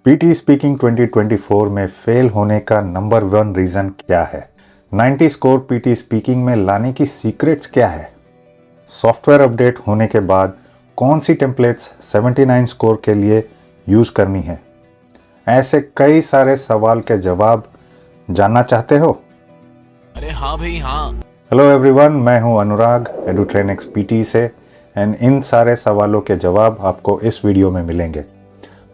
PT speaking 2024 में fail होने का नंबर 1 रीजन क्या है? 90 स्कोर पीटी स्पीकिंग में लाने की सीक्रेट्स क्या है? सॉफ्टवेयर अपडेट होने के बाद कौन सी टेम्पलेट्स 79 स्कोर के लिए यूज करनी है? ऐसे कई सारे सवाल के जवाब जानना चाहते हो? अरे हाँ भाई हाँ। हेलो एवरीवन, मैं हूं अनुराग एडुट्रेनिक्स पीटी से एंड इन सारे सवालों के जवाब आपको इस वीडियो में मिलेंगे।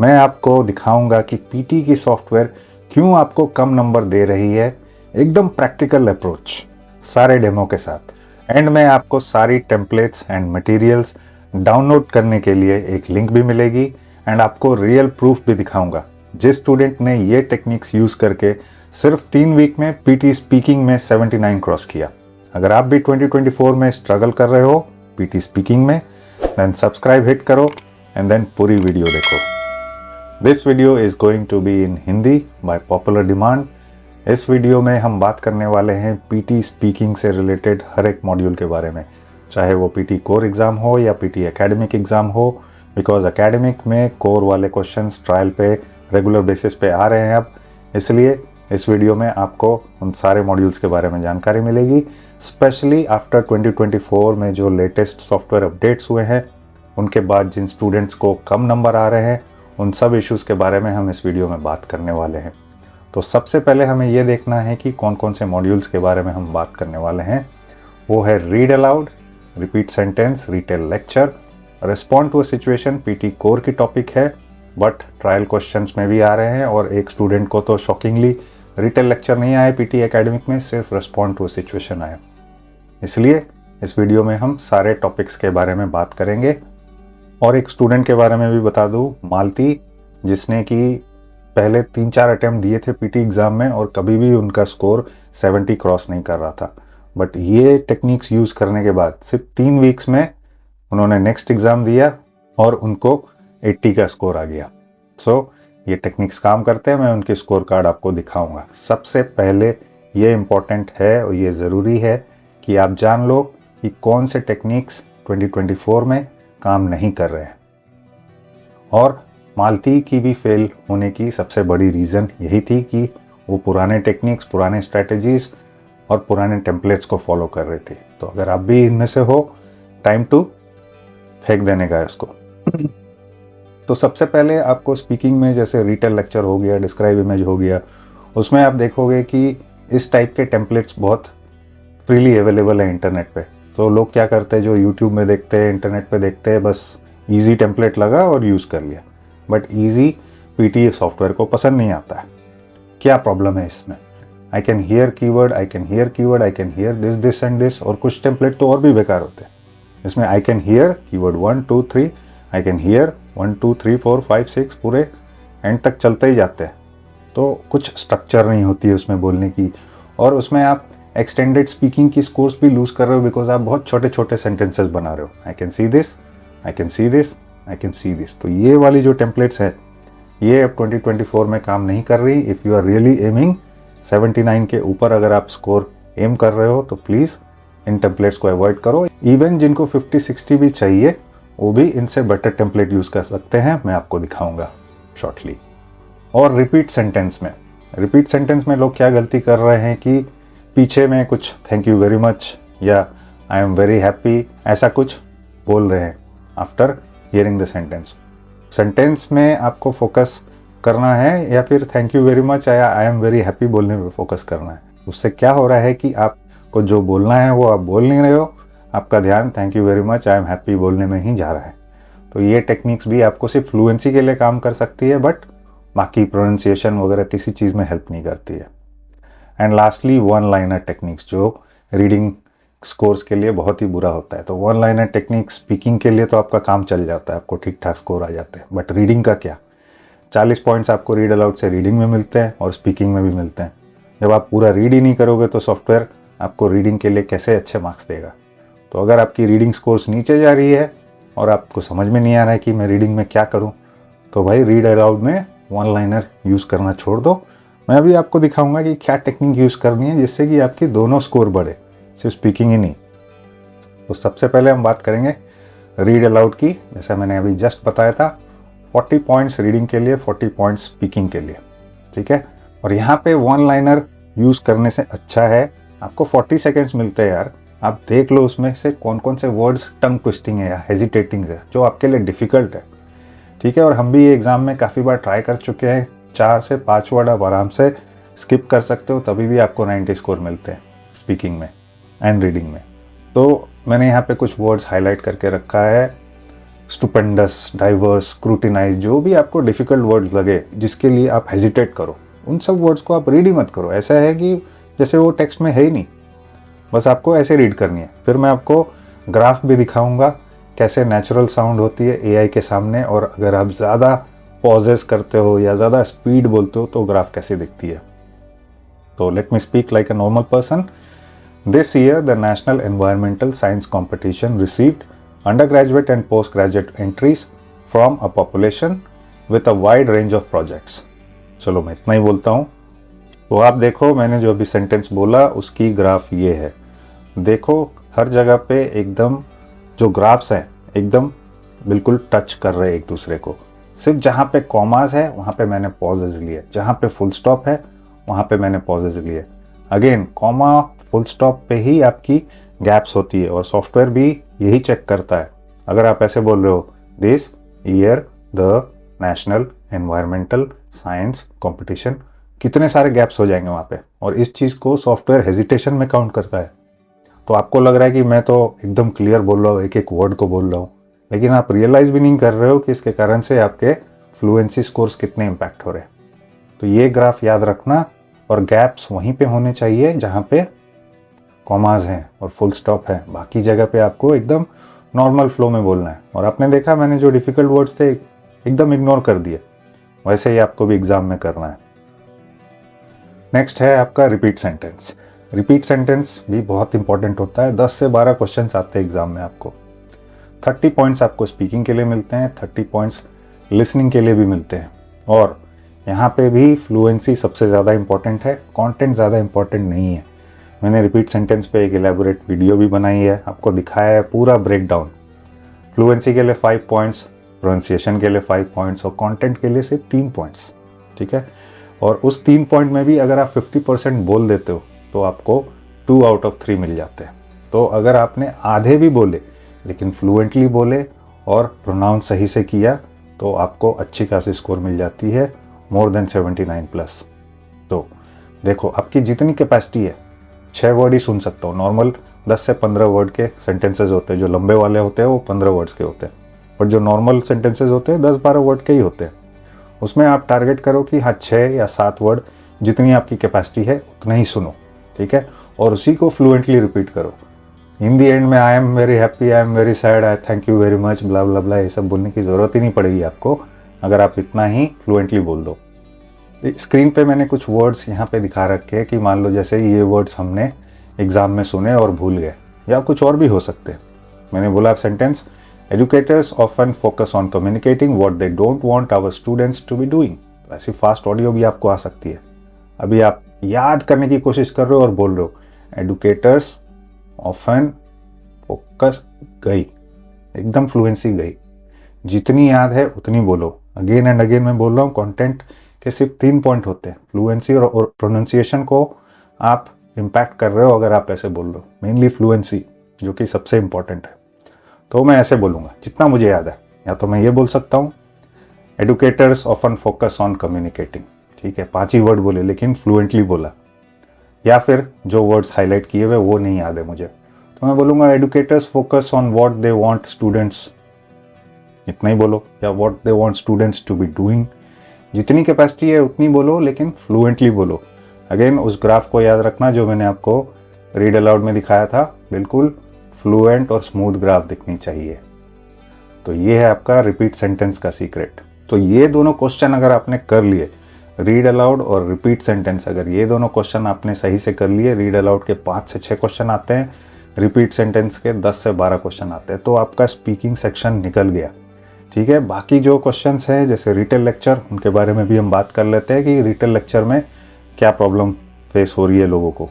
मैं आपको दिखाऊंगा कि पीटी की सॉफ्टवेयर क्यों आपको कम नंबर दे रही है, एकदम प्रैक्टिकल अप्रोच सारे डेमो के साथ। एंड में आपको सारी टेम्पलेट्स एंड मटेरियल्स डाउनलोड करने के लिए एक लिंक भी मिलेगी एंड आपको रियल प्रूफ भी दिखाऊंगा जिस स्टूडेंट ने ये टेक्निक्स यूज करके सिर्फ 3 वीक में पीटी स्पीकिंग में 79 क्रॉस किया। अगर आप भी 2024 में स्ट्रगल कर रहे हो पीटी स्पीकिंग में, देन सब्सक्राइब हिट करो एंड देन पूरी वीडियो देखो। This video is going to be in Hindi by popular demand. इस वीडियो में हम बात करने वाले हैं पीटी स्पीकिंग से रिलेटेड हर एक मॉड्यूल के बारे में, चाहे वो पीटी कोर एग्ज़ाम हो या पीटी एकेडमिक एग्ज़ाम हो, बिकॉज एकेडमिक में कोर वाले क्वेश्चंस ट्रायल पे रेगुलर बेसिस पे आ रहे हैं अब, इसलिए इस वीडियो में आपको उन सारे मॉड्यूल्स के बारे में जानकारी मिलेगी। स्पेशली आफ्टर 2024 में जो लेटेस्ट सॉफ्टवेयर अपडेट्स हुए हैं, उनके बाद जिन स्टूडेंट्स को कम नंबर आ रहे हैं, उन सब इश्यूज़ के बारे में हम इस वीडियो में बात करने वाले हैं। तो सबसे पहले हमें ये देखना है कि कौन कौन से मॉड्यूल्स के बारे में हम बात करने वाले हैं। वो है read aloud, repeat sentence, retell lecture, respond to a situation. PT core की टॉपिक है बट ट्रायल क्वेश्चंस में भी आ रहे हैं, और एक स्टूडेंट को तो शॉकिंगली रिटेल लेक्चर नहीं आया पीटी एकेडमिक में, सिर्फ रिस्पॉन्ड टू अ सिचुएशन आया। इसलिए इस वीडियो में हम सारे टॉपिक्स के बारे में बात करेंगे। और एक स्टूडेंट के बारे में भी बता दूं, मालती, जिसने कि पहले 3-4 अटेम्प्ट दिए थे पीटी एग्ज़ाम में और कभी भी उनका स्कोर 70 क्रॉस नहीं कर रहा था, बट ये टेक्निक्स यूज़ करने के बाद सिर्फ 3 वीक्स में उन्होंने नेक्स्ट एग्ज़ाम दिया और उनको 80 का स्कोर आ गया। सो ये टेक्निक्स काम करते हैं, मैं उनके स्कोर कार्ड आपको दिखाऊंगा। सबसे पहले ये इम्पॉर्टेंट है और ये ज़रूरी है कि आप जान लो कि कौन से टेक्निक्स 2024 में काम नहीं कर रहे हैं। और मालती की भी फेल होने की सबसे बड़ी रीज़न यही थी कि वो पुराने टेक्निक्स, पुराने स्ट्रैटेजीज और पुराने टेम्पलेट्स को फॉलो कर रहे थे। तो अगर आप भी इनमें से हो, टाइम टू फेंक देने का है इसको। तो सबसे पहले आपको स्पीकिंग में जैसे रिटेल लेक्चर हो गया, डिस्क्राइब इमेज हो गया, उसमें आप देखोगे कि इस टाइप के टेम्पलेट्स बहुत फ्रीली अवेलेबल है इंटरनेट पे। तो लोग क्या करते हैं, जो यूट्यूब में देखते हैं, इंटरनेट पे देखते हैं, बस ईजी टेम्पलेट लगा और यूज़ कर लिया। बट ईजी पीटी सॉफ्टवेयर को पसंद नहीं आता है। क्या प्रॉब्लम है इसमें? I can hear keyword, I can hear keyword, I can hear this this and this, और कुछ टेम्पलेट तो और भी बेकार होते हैं। इसमें I can hear keyword 1 2 3, I can hear 1 2 3 4 5 6 पूरे एंड तक चलते ही जाते हैं। तो कुछ स्ट्रक्चर नहीं होती है उसमें बोलने की, और उसमें आप एक्सटेंडेड स्पीकिंग की स्कोर्स भी लूज़ कर रहे हो, बिकॉज आप बहुत छोटे छोटे सेंटेंसेस बना रहे हो। I can see this, I can see this, I can see this. तो ये वाली जो टेम्पलेट्स है, ये अब 2024 में काम नहीं कर रही। If you are really aiming 79 के ऊपर अगर आप स्कोर एम कर रहे हो, तो प्लीज़ इन टेम्पलेट्स को अवॉइड करो। इवन जिनको 50-60 भी चाहिए, वो भी इनसे बेटर टेम्पलेट यूज़ कर सकते हैं, मैं आपको दिखाऊंगा शॉर्टली। और रिपीट सेंटेंस में लोग क्या गलती कर रहे हैं कि पीछे में कुछ थैंक यू वेरी मच या आई एम वेरी हैप्पी ऐसा कुछ बोल रहे हैं आफ्टर हियरिंग द सेंटेंस में आपको फोकस करना है, या फिर थैंक यू वेरी मच या आई एम वेरी हैप्पी बोलने में फोकस करना है। उससे क्या हो रहा है कि आपको जो बोलना है वो आप बोल नहीं रहे हो, आपका ध्यान thank you very much, I am happy बोलने में ही जा रहा है। तो ये टेक्निक्स भी आपको सिर्फ फ्लुएंसी के लिए काम कर सकती है, बट बाकी प्रोनाउंसिएशन वगैरह किसी चीज़ में हेल्प नहीं करती है। And lastly one liner techniques, जो रीडिंग स्कोर्स के लिए बहुत ही बुरा होता है। तो वन लाइनर टेक्निक स्पीकिंग के लिए तो आपका काम चल जाता है, आपको ठीक ठाक स्कोर आ जाते हैं, बट रीडिंग का क्या? 40 पॉइंट्स आपको रीड अलाउड से रीडिंग में मिलते हैं और स्पीकिंग में भी मिलते हैं। जब आप पूरा रीड ही नहीं करोगे तो सॉफ्टवेयर आपको रीडिंग के लिए कैसे अच्छे मार्क्स देगा? तो अगर आपकी रीडिंग स्कोर्स नीचे जा रही है और आपको समझ में नहीं आ रहा है कि मैं रीडिंग में क्या करूँ, तो भाई रीड अलाउड में वन लाइनर यूज़ करना छोड़ दो। मैं अभी आपको दिखाऊंगा कि क्या टेक्निक यूज़ करनी है जिससे कि आपकी दोनों स्कोर बढ़े, सिर्फ स्पीकिंग ही नहीं। तो सबसे पहले हम बात करेंगे रीड अलाउड की। जैसा मैंने अभी जस्ट बताया था, 40 पॉइंट्स रीडिंग के लिए, 40 पॉइंट्स स्पीकिंग के लिए, ठीक है। और यहाँ पे वन लाइनर यूज़ करने से अच्छा है, आपको 40 सेकेंड्स मिलते हैं यार, आप देख लो उसमें से कौन कौन से वर्ड्स टंग ट्विस्टिंग है या हेजिटेटिंग है, जो आपके लिए डिफ़िकल्ट है, ठीक है। और हम भी ये एग्ज़ाम में काफ़ी बार ट्राई कर चुके हैं, 4 से 5 वर्ड आप आराम से स्किप कर सकते हो, तभी भी आपको 90 स्कोर मिलते हैं स्पीकिंग में एंड रीडिंग में। तो मैंने यहाँ पे कुछ वर्ड्स हाईलाइट करके रखा है, स्टुपेंडस, डाइवर्स, स्क्रूटिनाइज, जो भी आपको डिफ़िकल्ट वर्ड्स लगे जिसके लिए आप हेजिटेट करो, उन सब वर्ड्स को आप रीड ही मत करो। ऐसा है कि जैसे वो टेक्स्ट में है ही नहीं, बस आपको ऐसे रीड करनी है। फिर मैं आपको ग्राफ भी दिखाऊंगा कैसे नेचुरल साउंड होती है एआई के सामने, और अगर आप ज़्यादा पॉजेस करते हो या ज़्यादा स्पीड बोलते हो तो ग्राफ कैसे दिखती है। तो let me speak like a normal person. This year the national environmental science competition received undergraduate and postgraduate entries from a population with a wide range of projects। चलो मैं इतना ही बोलता हूँ। तो आप देखो मैंने जो अभी सेंटेंस बोला उसकी ग्राफ ये है, देखो हर जगह पे एकदम जो ग्राफ्स हैं एकदम बिल्कुल टच कर रहे हैं एक दूसरे को। सिर्फ जहाँ पे कॉमास है वहाँ पे मैंने पॉजेज लिए, जहाँ पे फुल स्टॉप है वहाँ पे मैंने पॉजेज लिए। अगेन कॉमा फुल स्टॉप पे ही आपकी गैप्स होती है, और सॉफ्टवेयर भी यही चेक करता है। अगर आप ऐसे बोल रहे हो this year the national environmental science competition, कितने सारे गैप्स हो जाएंगे वहाँ पे, और इस चीज़ को सॉफ्टवेयर हेजिटेशन में काउंट करता है। तो आपको लग रहा है कि मैं तो एकदम क्लियर बोल रहा हूँ, एक एक वर्ड को बोल रहा हूँ, लेकिन आप रियलाइज भी नहीं कर रहे हो कि इसके कारण से आपके फ्लुएंसी स्कोर्स कितने इम्पैक्ट हो रहे हैं। तो ये ग्राफ याद रखना, और गैप्स वहीं पे होने चाहिए जहाँ पे कॉमाज हैं और फुल स्टॉप है, बाकी जगह पे आपको एकदम नॉर्मल फ्लो में बोलना है। और आपने देखा मैंने जो डिफ़िकल्ट वर्ड्स थे एकदम इग्नोर कर दिए, वैसे ही आपको भी एग्ज़ाम में करना है। नेक्स्ट है आपका रिपीट सेंटेंस। रिपीट सेंटेंस भी बहुत इंपॉर्टेंट होता है, 10 से 12 क्वेश्चन आते हैं एग्ज़ाम में आपको। 30 पॉइंट्स आपको स्पीकिंग के लिए मिलते हैं, 30 पॉइंट्स लिसनिंग के लिए भी मिलते हैं। और यहाँ पे भी फ्लुएंसी सबसे ज़्यादा इंपॉर्टेंट है, कंटेंट ज़्यादा इंपॉर्टेंट नहीं है। मैंने रिपीट सेंटेंस पे एक एलैबोरेट वीडियो भी बनाई है, आपको दिखाया है पूरा ब्रेकडाउन। फ्लुएंसी के लिए 5 पॉइंट्स, प्रोनाउंसिएशन के लिए 5 पॉइंट्स, और कंटेंट के लिए सिर्फ 3 पॉइंट्स, ठीक है। और उस 3 पॉइंट में भी अगर आप 50% बोल देते हो तो आपको 2 आउट ऑफ 3 मिल जाते हैं। तो अगर आपने आधे भी बोले लेकिन फ्लुएंटली बोले और प्रोनाउंस सही से किया तो आपको अच्छी खासी स्कोर मिल जाती है, मोर देन 79+। तो देखो आपकी जितनी कैपेसिटी है, 6 वर्ड ही सुन सकता हूँ। नॉर्मल 10 से 15 वर्ड के सेंटेंसेस होते हैं, जो लंबे वाले होते हैं वो 15 वर्ड्स के होते हैं, और जो नॉर्मल सेंटेंसेस होते हैं 10-12 वर्ड के ही होते हैं। उसमें आप टारगेट करो कि हाँ 6 या 7 वर्ड जितनी आपकी कैपेसिटी है उतना ही सुनो, ठीक है, और उसी को फ्लुएंटली रिपीट करो। इन दी एंड में I am very happy, I am very sad, I thank you very much, blah blah blah, ये सब बोलने की ज़रूरत ही नहीं पड़ेगी आपको अगर आप इतना ही फ्लुएंटली बोल दो। स्क्रीन पे मैंने कुछ वर्ड्स यहाँ पे दिखा रखे हैं कि मान लो जैसे ये वर्ड्स हमने एग्ज़ाम में सुने और भूल गए, या कुछ और भी हो सकते हैं। मैंने बोला आप sentence, educators often focus on communicating what they don't want our students to be doing. ऐसी फास्ट ऑडियो भी आपको आ सकती है। अभी आप याद करने की कोशिश कर रहे हो और बोल रहे हो एडुकेटर्स ऑफन फोकस, गई, एकदम फ्लुएंसी गई। जितनी याद है उतनी बोलो। अगेन एंड अगेन मैं बोल रहा हूँ, कंटेंट के सिर्फ 3 पॉइंट होते हैं, फ्लुएंसी और प्रोनाउंसिएशन को आप इम्पैक्ट कर रहे हो अगर आप ऐसे बोल रहे हो, मेनली फ्लुएंसी जो कि सबसे इंपॉर्टेंट है। तो मैं ऐसे बोलूँगा जितना मुझे याद है, या तो मैं ये बोल सकता हूँ educators often focus on communicating, ठीक है, 5 ही वर्ड बोले लेकिन फ्लुएंटली बोला, या फिर जो वर्ड्स हाईलाइट किए हुए वो नहीं याद है मुझे, तो मैं बोलूँगा educators focus on what they want students, इतना ही बोलो, या what they want students to be doing. जितनी कैपेसिटी है उतनी बोलो लेकिन फ्लुएंटली बोलो। अगेन उस ग्राफ को याद रखना जो मैंने आपको रीड अलाउड में दिखाया था, बिल्कुल फ्लुएंट और स्मूथ ग्राफ दिखनी चाहिए। तो ये है आपका रिपीट सेंटेंस का सीक्रेट। तो ये दोनों क्वेश्चन अगर आपने कर लिए, रीड अलाउड और रिपीट सेंटेंस, अगर ये दोनों क्वेश्चन आपने सही से कर लिए, रीड अलाउड के 5 से 6 क्वेश्चन आते हैं, रिपीट सेंटेंस के 10 से 12 क्वेश्चन आते हैं, तो आपका स्पीकिंग सेक्शन निकल गया, ठीक है। बाकी जो क्वेश्चंस हैं जैसे रिटेल लेक्चर, उनके बारे में भी हम बात कर लेते हैं कि रिटेल लेक्चर में क्या प्रॉब्लम फेस हो रही है लोगों को।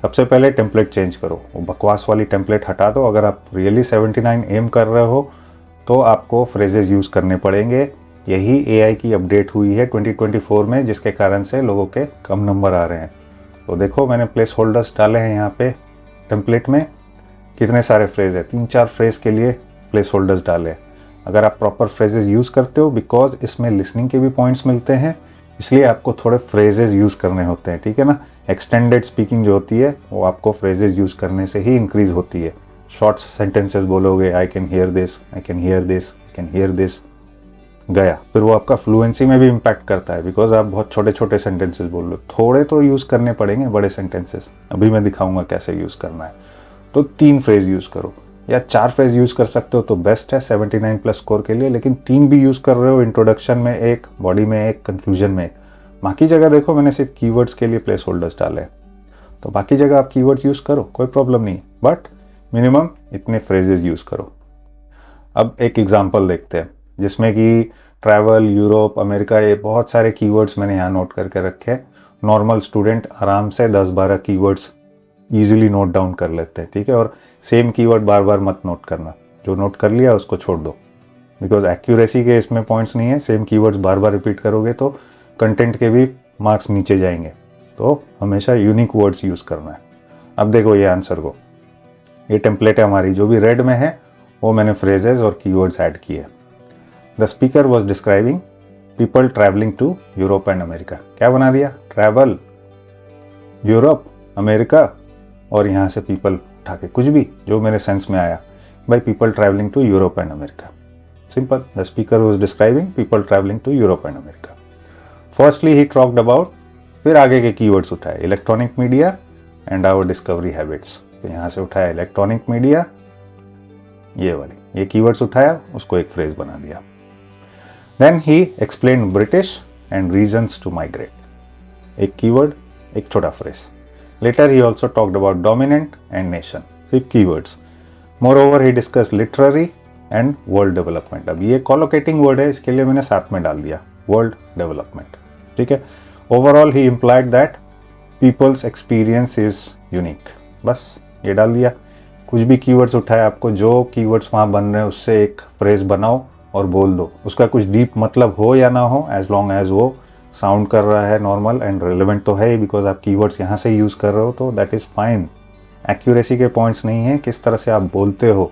सबसे पहले टेम्पलेट चेंज करो, वो बकवास वाली टेम्पलेट हटा दो। अगर आप रियली 79 एम कर रहे हो तो आपको फ्रेजेस यूज़ करने पड़ेंगे यही AI की अपडेट हुई है 2024 में, जिसके कारण से लोगों के कम नंबर आ रहे हैं। तो देखो मैंने प्लेस होल्डर्स डाले हैं यहाँ पे टेम्पलेट में, कितने सारे फ्रेज है, 3-4 फ्रेज के लिए प्लेस होल्डर्स डाले। अगर आप प्रॉपर फ्रेजेस यूज़ करते हो, बिकॉज इसमें लिसनिंग के भी पॉइंट्स मिलते हैं, इसलिए आपको थोड़े फ्रेजेस यूज़ करने होते हैं, ठीक है ना। एक्सटेंडेड स्पीकिंग जो होती है वो आपको फ्रेजेस यूज़ करने से ही इंक्रीज होती है। शॉर्ट सेंटेंसेस बोलोगे, I can hear this, I can hear this, I can hear this, गया, फिर वो आपका फ्लुएंसी में भी इम्पैक्ट करता है, बिकॉज आप बहुत छोटे छोटे सेंटेंसेस बोल रहे हो। थोड़े तो यूज़ करने पड़ेंगे बड़े सेंटेंसेस, अभी मैं दिखाऊंगा कैसे यूज़ करना है। तो 3 फ्रेज यूज़ करो या 4 फ्रेज यूज़ कर सकते हो तो बेस्ट है 79+ स्कोर के लिए, लेकिन 3 भी यूज़ कर रहे हो, इंट्रोडक्शन में एक, बॉडी में एक, कंक्लूजन में एक। बाकी जगह देखो मैंने सिर्फ कीवर्ड्स के लिए प्लेस होल्डर्स डाले, तो बाकी जगह आप कीवर्ड्स यूज़ करो, कोई प्रॉब्लम नहीं, बट मिनिमम इतने फ्रेजेस यूज़ करो। अब एक एग्जांपल देखते हैं जिसमें कि ट्रैवल, यूरोप, अमेरिका, ये बहुत सारे कीवर्ड्स मैंने यहाँ नोट करके रखे हैं। नॉर्मल स्टूडेंट आराम से 10-12 कीवर्ड्स ईजिली नोट डाउन कर लेते हैं, ठीक है। और सेम कीवर्ड बार बार मत नोट करना, जो नोट कर लिया उसको छोड़ दो, बिकॉज एक्यूरेसी के इसमें पॉइंट्स नहीं है। सेम कीवर्ड्स बार बार रिपीट करोगे तो कंटेंट के भी मार्क्स नीचे जाएंगे, तो हमेशा यूनिक वर्ड्स यूज़ करना है। अब देखो ये आंसर को, ये टेम्पलेट है हमारी, जो भी रेड में है वो मैंने फ्रेजेस और कीवर्ड्स ऐड किए। The speaker was describing people travelling to Europe and America. क्या बना दिया, ट्रैवल, यूरोप, अमेरिका, और यहाँ से पीपल उठा के कुछ भी जो मेरे सेंस में आया, by people travelling to Europe and America, simple. The speaker was describing people travelling to Europe and America. Firstly ही टॉक्ड अबाउट, फिर आगे के कीवर्ड्स उठाए, electronic media and our discovery habits. तो यहाँ से उठाया इलेक्ट्रॉनिक मीडिया, ये कीवर्ड्स उठाया, उसको एक फ्रेज बना दिया। Then he explain British and reasons to migrate, एक कीवर्ड, एक छोटा phrase. Later he also talked about dominant and nation, सिर्फ keywords. Moreover he discuss literary and world development. अब ये कॉलोकेटिंग वर्ड है, इसके लिए मैंने साथ में डाल दिया वर्ल्ड डेवलपमेंट, ठीक है। ओवरऑल ही implied that people's experience is unique, बस ये डाल दिया। कुछ भी कीवर्ड्स उठाए, आपको जो कीवर्ड्स वहाँ बन रहे हैं उससे एक फ्रेज बनाओ और बोल दो। उसका कुछ डीप मतलब हो या ना हो, एज लॉन्ग एज वो साउंड कर रहा है नॉर्मल एंड रिलेवेंट तो है ही, बिकॉज आप कीवर्ड्स यहाँ से यूज़ कर रहे हो, तो दैट इज़ फाइन। एक्यूरेसी के पॉइंट्स नहीं है, किस तरह से आप बोलते हो,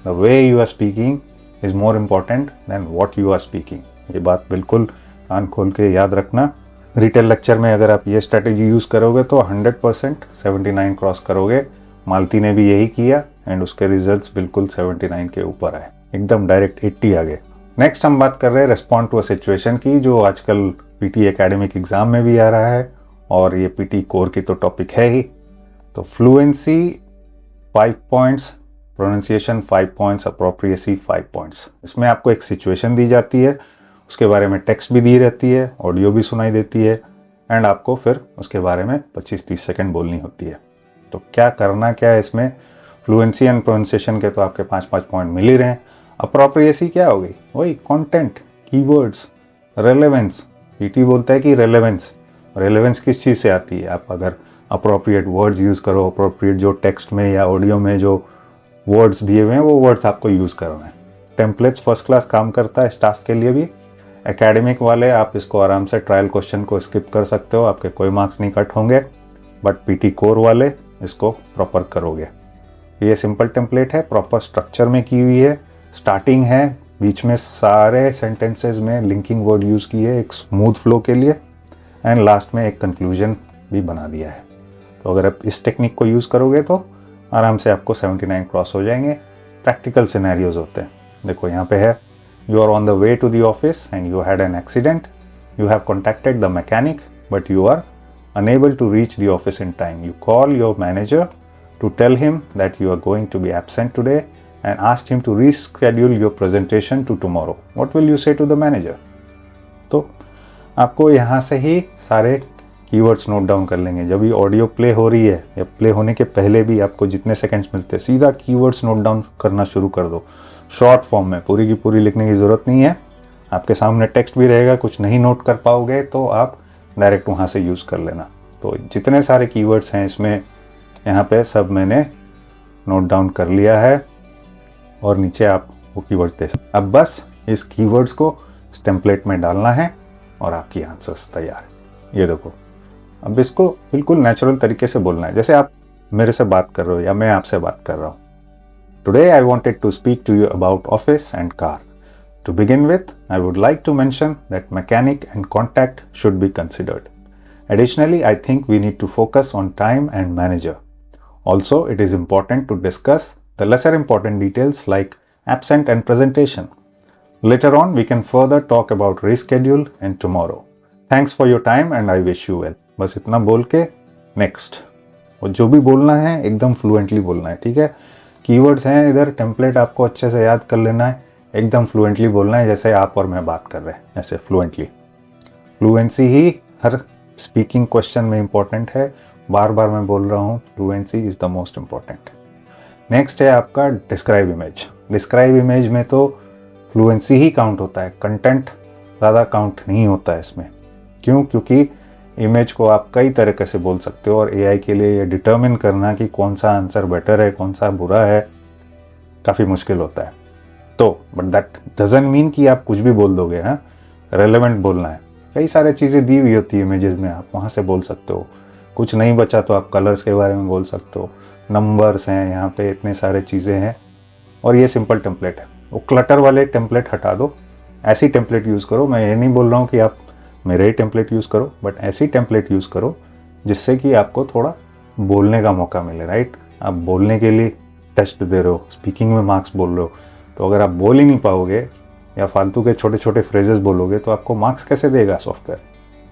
the way you are speaking is more important than what you are speaking. ये बात बिल्कुल कान खोल के याद रखना। रिटेल लेक्चर में अगर आप ये स्ट्रैटेजी यूज़ करोगे तो 100% 79 क्रॉस करोगे। मालती ने भी यही किया एंड उसके रिजल्ट्स बिल्कुल 79 के ऊपर आए, एकदम डायरेक्ट 80 आ गए। नेक्स्ट हम बात कर रहे हैं रेस्पॉन्ड टू अ सिचुएशन की, जो आजकल पीटी एकेडमिक एग्जाम में भी आ रहा है, और ये पीटी कोर की तो टॉपिक है ही। तो fluency 5 points, pronunciation 5 points, appropriacy 5 points. इसमें आपको एक सिचुएशन दी जाती है, उसके बारे में टेक्स्ट भी दी रहती है, ऑडियो भी सुनाई देती है, एंड आपको फिर उसके बारे में 25-30 सेकेंड बोलनी होती है। तो क्या करना क्या है इसमें, फ्लुएंसी एंड प्रोनाउंसिएशन के तो आपके 5-5 पॉइंट मिल ही रहे हैं। अप्रोप्रिएसी क्या हो गई, वही कंटेंट, कीवर्ड्स, रेलेवेंस। पीटी बोलता है कि रेलेवेंस किस चीज़ से आती है, आप अगर अप्रोप्रिएट वर्ड्स यूज़ करो, अप्रोप्रिएट जो टेक्स्ट में या ऑडियो में जो वर्ड्स दिए हुए हैं वो वर्ड्स आपको यूज़ करना है। टेम्पलेट्स फर्स्ट क्लास काम करता है इस टास्क के लिए भी। एकेडमिक वाले आप इसको आराम से ट्रायल क्वेश्चन को स्किप कर सकते हो, आपके कोई मार्क्स नहीं कट होंगे, बट पीटी कोर वाले इसको प्रॉपर करोगे। ये सिंपल टेम्पलेट है, प्रॉपर स्ट्रक्चर में की हुई है, स्टार्टिंग है, बीच में सारे सेंटेंसेस में लिंकिंग वर्ड यूज़ की है एक स्मूथ फ्लो के लिए, एंड लास्ट में एक कंक्लूजन भी बना दिया है। तो अगर आप इस टेक्निक को यूज़ करोगे तो आराम से आपको 79 क्रॉस हो जाएंगे। प्रैक्टिकल सिनेरियोज होते हैं, देखो यहाँ पे है, you are on the way to the office and you had an accident, you have contacted the mechanic but you are unable to reach the office in time. You call your manager to tell him that you are going to be absent today and asked him to reschedule your presentation to tomorrow. What will you say to the manager? तो आपको यहाँ से ही सारे keywords note down कर लेंगे। जब ये audio play हो रही है या प्ले होने के पहले भी आपको जितने सेकंड्स मिलते हैं, सीधा कीवर्ड्स नोट डाउन करना शुरू कर दो शॉर्ट फॉर्म में, पूरी की पूरी लिखने की ज़रूरत नहीं है। आपके सामने टेक्स्ट भी रहेगा, कुछ नहीं नोट कर पाओगे तो आप डायरेक्ट वहाँ से यूज़ कर लेना। तो जितने सारे कीवर्ड्स हैं इसमें यहाँ पे सब मैंने नोट डाउन कर लिया है, और नीचे आप वो कीवर्ड्स दे सकते। अब बस इस कीवर्ड्स को इस टेम्पलेट में डालना है और आपकी आंसर्स तैयार है। ये देखो, अब इसको बिल्कुल नेचुरल तरीके से बोलना है, जैसे आप मेरे से बात कर रहे हो या मैं आपसे बात कर रहा हूँ। Today I wanted to speak to you about office and car. To begin with, I would like to mention that mechanic and contact should be considered. Additionally, I think we need to focus on time and manager. Also, it is important to discuss the lesser important details like absent and presentation. Later on, we can further talk about reschedule and tomorrow. Thanks for your time and I wish you well. बस इतना बोल के next, और जो भी बोलना है एकदम फ्लुएंटली बोलना है, ठीक है। कीवर्ड्स हैं इधर, टेम्पलेट आपको अच्छे से याद कर लेना है, एकदम फ्लुएंटली बोलना है जैसे आप और मैं बात कर रहे हैं, ऐसे फ्लुएंटली। फ्लुएंसी ही हर स्पीकिंग क्वेश्चन में इंपॉर्टेंट है, बार बार मैं बोल रहा हूँ, fluency is the most important. Next है आपका डिस्क्राइब इमेज। डिस्क्राइब इमेज में तो फ्लुएंसी ही काउंट होता है, कंटेंट ज़्यादा काउंट नहीं होता है इसमें। क्यों? क्योंकि इमेज को आप कई तरीके से बोल सकते हो और एआई के लिए ये डिटर्मिन करना कि कौन सा आंसर बेटर है, कौन सा बुरा है, काफ़ी मुश्किल होता है। तो बट दैट डजंट मीन कि आप कुछ भी बोल दोगे। हाँ, रेलेवेंट बोलना है। कई सारी चीज़ें दी हुई होती है इमेजेस में, आप वहाँ से बोल सकते हो। कुछ नहीं बचा तो आप कलर्स के बारे में बोल सकते हो, नंबर्स हैं यहाँ पे, इतने सारे चीज़ें हैं। और ये सिंपल टेम्पलेट है, वो क्लटर वाले टेम्पलेट हटा दो, ऐसी टेम्पलेट यूज़ करो। मैं ये नहीं बोल रहा हूँ कि आप मेरे ही टेम्पलेट यूज़ करो, बट ऐसी टेम्पलेट यूज़ करो जिससे कि आपको थोड़ा बोलने का मौका मिले, राइट। आप बोलने के लिए टेस्ट दे रहे हो, स्पीकिंग में मार्क्स बोल रहे हो, तो अगर आप बोल ही नहीं पाओगे या फालतू के छोटे छोटे फ्रेजेस बोलोगे तो आपको मार्क्स कैसे देगा सॉफ्टवेयर।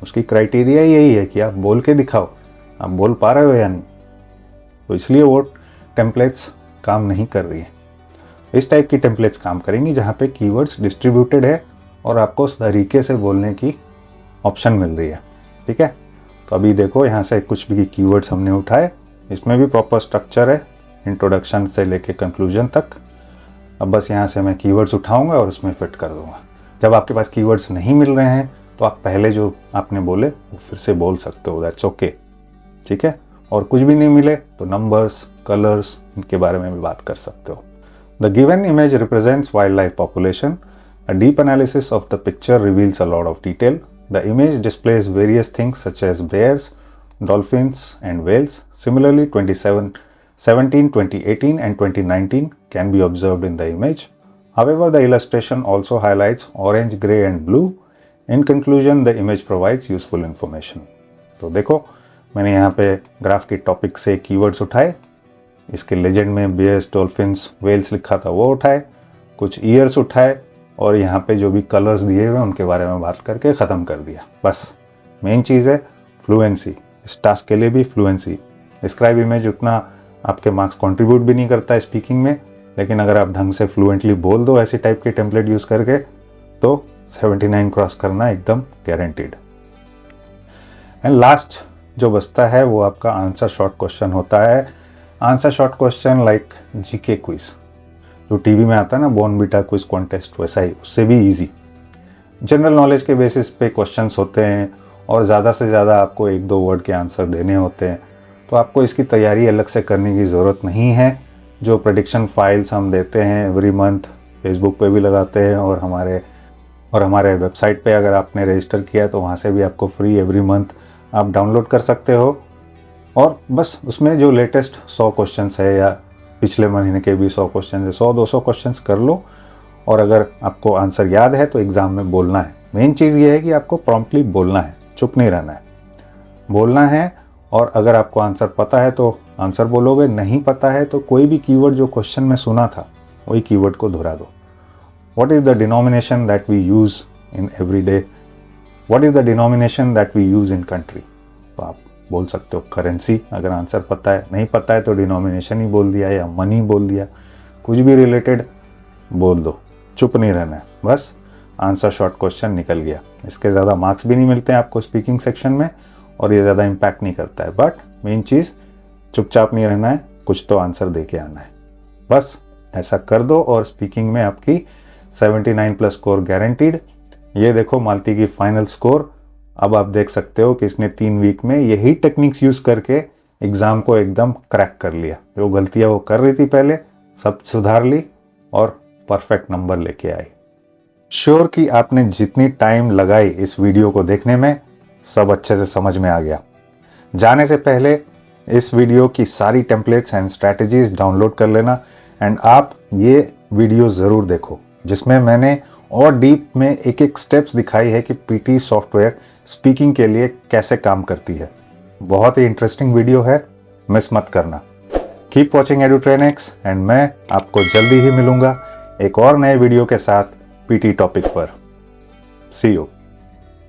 उसकी क्राइटेरिया यही है कि आप बोल के दिखाओ, आप बोल पा रहे हो या नहीं। तो इसलिए वो टेम्पलेट्स काम नहीं कर रही है। इस टाइप की टेम्पलेट्स काम करेंगी जहाँ पे कीवर्ड्स डिस्ट्रीब्यूटेड है और आपको उस तरीके से बोलने की ऑप्शन मिल रही है, ठीक है। तो अभी देखो, यहाँ से कुछ भी कीवर्ड्स हमने उठाए, इसमें भी प्रॉपर स्ट्रक्चर है, इंट्रोडक्शन से लेके कंक्लूजन तक। अब बस यहाँ से मैं कीवर्ड्स उठाऊंगा और उसमें फिट कर दूंगा। जब आपके पास कीवर्ड्स नहीं मिल रहे हैं तो आप पहले जो आपने बोले वो फिर से बोल सकते हो, दैट्स ओके, ठीक है। और कुछ भी नहीं मिले तो नंबर्स, कलर्स, इनके बारे में भी बात कर सकते हो। The given image represents wildlife population. A deep analysis of the picture reveals a lot of detail. The image displays various things such as bears, dolphins and whales. Similarly, 2017, 2018 and 2019 can be observed in the image. However, the illustration also highlights orange, gray and blue. In conclusion, the image provides useful information. तो देखो, मैंने यहाँ पे graph के topic से keywords उठाए, इसके legend में बेयर्स, डॉल्फिन्स, वेल्स लिखा था वो उठाए, कुछ ईयर्स उठाए और यहाँ पे जो भी कलर्स दिए हुए उनके बारे में बात करके ख़त्म कर दिया। बस मेन चीज़ है फ्लुएंसी। इस टास्क के लिए भी फ्लुएंसी। डिस्क्राइब इमेज उतना आपके मार्क्स कंट्रीब्यूट भी नहीं करता है स्पीकिंग में, लेकिन अगर आप ढंग से फ्लुएंटली बोल दो ऐसी टाइप के टेम्पलेट यूज़ करके तो 79 क्रॉस करना एकदम गारंटीड। एंड लास्ट जो बचता है वो आपका आंसर शॉर्ट क्वेश्चन होता है। Answer short question like GK quiz, जो टीवी में आता है ना, बॉर्नविटा क्विज कॉन्टेस्ट, वैसा ही, उससे भी ईजी। जनरल नॉलेज के बेसिस पे क्वेश्चंस होते हैं और ज़्यादा से ज़्यादा आपको 1-2 वर्ड के आंसर देने होते हैं, तो आपको इसकी तैयारी अलग से करने की ज़रूरत नहीं है। जो प्रेडिक्शन फाइल्स हम देते हैं एवरी मंथ, फेसबुक पे भी लगाते हैं और हमारे वेबसाइट पे अगर आपने रजिस्टर किया है तो वहाँ से भी आपको फ्री एवरी मंथ आप डाउनलोड कर सकते हो। और बस उसमें जो लेटेस्ट 100 क्वेश्चंस है या पिछले महीने के भी 100 क्वेश्चन है, 100-200 क्वेश्चंस कर लो और अगर आपको आंसर याद है तो एग्ज़ाम में बोलना है। मेन चीज़ ये है कि आपको प्रॉम्प्टली बोलना है, चुप नहीं रहना है, बोलना है। और अगर आपको आंसर पता है तो आंसर बोलोगे, नहीं पता है तो कोई भी कीवर्ड जो क्वेश्चन में सुना था वही कीवर्ड को दोहरा दो। What is the denomination that we use in every day, what is the denomination that we use in country, तो आप बोल सकते हो करेंसी। अगर आंसर पता है, नहीं पता है तो डिनोमिनेशन ही बोल दिया या मनी बोल दिया, कुछ भी रिलेटेड बोल दो, चुप नहीं रहना है। बस आंसर शॉर्ट क्वेश्चन निकल गया। इसके ज़्यादा मार्क्स भी नहीं मिलते हैं आपको स्पीकिंग सेक्शन में और ये ज़्यादा इम्पैक्ट नहीं करता है, बट मेन चीज़ चुपचाप नहीं रहना है, कुछ तो आंसर दे के आना है। बस ऐसा कर दो और स्पीकिंग में आपकी 79+ स्कोर गारंटीड। ये देखो मालती की फाइनल स्कोर। अब आप देख सकते हो कि इसने 3 वीक में यही टेक्निक्स यूज़ करके एग्ज़ाम को एकदम क्रैक कर लिया। जो गलतियाँ वो कर रही थी पहले सब सुधार ली और परफेक्ट नंबर लेके आई। श्योर कि आपने जितनी टाइम लगाई इस वीडियो को देखने में सब अच्छे से समझ में आ गया। जाने से पहले इस वीडियो की सारी टेम्पलेट्स एंड स्ट्रैटेजीज डाउनलोड कर लेना एंड आप ये वीडियो ज़रूर देखो जिसमें मैंने और डीप में एक एक स्टेप्स दिखाई है कि पीटी सॉफ्टवेयर स्पीकिंग के लिए कैसे काम करती है। बहुत ही इंटरेस्टिंग वीडियो है, मिस मत करना। कीप वॉचिंग एडुट्रेनिक्स एंड मैं आपको जल्दी ही मिलूंगा एक और नए वीडियो के साथ पीटी टॉपिक पर। सी यू।